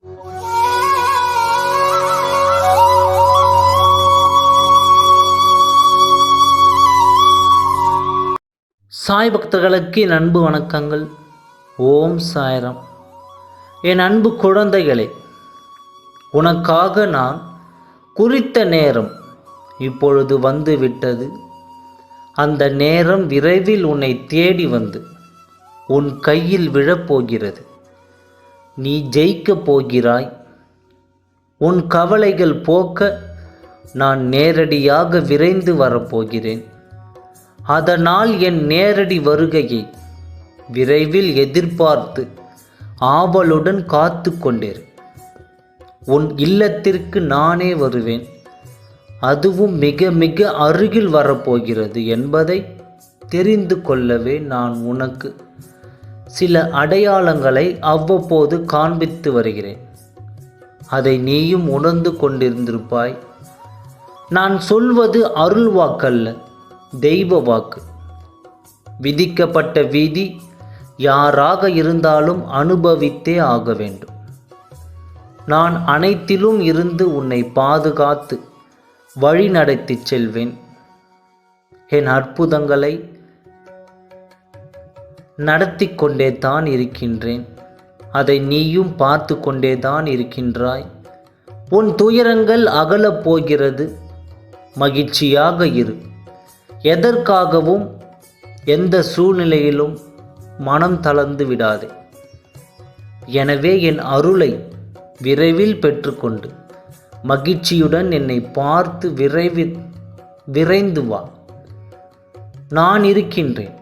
சாய் பக்தர்களுக்கு என் அன்பு வணக்கங்கள். ஓம் சாய்ராம். என் அன்பு குழந்தைகளே, உனக்காக நான் குறித்த நேரம் இப்பொழுது வந்து விட்டது. அந்த நேரம் விரைவில் உன்னை தேடி வந்து உன் கையில் விழப்போகிறது. நீ ஜெயிக்கப் போகிறாய். உன் கவலைகள் போக்க நான் நேரடியாக விரைந்து வரப்போகிறேன். அதனால் என் நேரடி வருகையை விரைவில் எதிர்பார்த்து ஆவலுடன் காத்து கொண்டிரு. உன் இல்லத்திற்கு நானே வருவேன். அதுவும் மிக மிக அருகில் வரப்போகிறது என்பதை தெரிந்து கொள்ளவே நான் உனக்கு சில அடையாளங்களை அவ்வப்போது காண்பித்து வருகிறேன். அதை நீயும் உணர்ந்து கொண்டிருந்திருப்பாய். நான் சொல்வது அருள் வாக்கல்ல, தெய்வ வாக்கு. விதிக்கப்பட்ட விதி யாராக இருந்தாலும் அனுபவித்தே ஆக வேண்டும். நான் அனைத்திலும் இருந்து உன்னை பாதுகாத்து வழி நடத்தி செல்வேன். என் அற்புதங்களை நடத்தி கொண்டே தான் இருக்கின்றேன். அதை நீயும் பார்த்து கொண்டே தான் இருக்கின்றாய். உன் துயரங்கள் அகலப் போகிறது. மகிழ்ச்சியாக இரு. எதற்காகவும் எந்த சூழ்நிலையிலும் மனம் தளர்ந்து விடாதே. எனவே என் அருளை விரைவில் பெற்றுக்கொண்டு மகிழ்ச்சியுடன் என்னை பார்த்து விரைந்து வா. நான் இருக்கின்றேன்.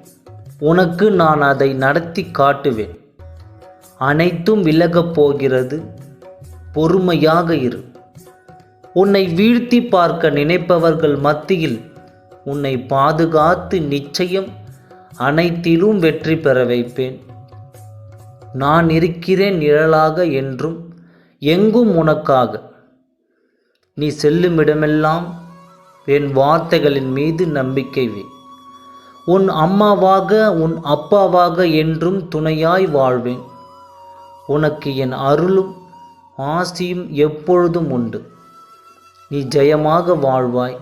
உனக்கு நான் அதை நடத்தி காட்டுவேன். அனைத்தும் விலகப் போகிறது. பொறுமையாக இரு. உன்னை வீழ்த்தி பார்க்க நினைப்பவர்கள் மத்தியில் உன்னை பாதுகாத்து நிச்சயம் அனைத்திலும் வெற்றி பெற வைப்பேன். நான் இருக்கிறேன் நிழலாக என்றும் எங்கும் உனக்காக. நீ செல்லுமிடமெல்லாம் என் வார்த்தைகளின் மீது நம்பிக்கை வை. உன் அம்மாவாக உன் அப்பாவாக என்றும் துணையாய் வாழ்வேன். உனக்கு என் அருளும் ஆசியும் எப்பொழுதும் உண்டு. நீ ஜெயமாக வாழ்வாய்.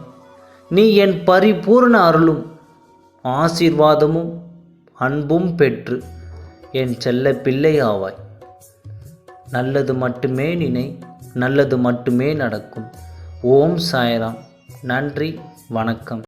நீ என் பரிபூர்ண அருளும் ஆசீர்வாதமும் அன்பும் பெற்று என் செல்ல பிள்ளை ஆவாய். நல்லது மட்டுமே நினை, நல்லது மட்டுமே நடக்கும். ஓம் சாய்ராம். நன்றி, வணக்கம்.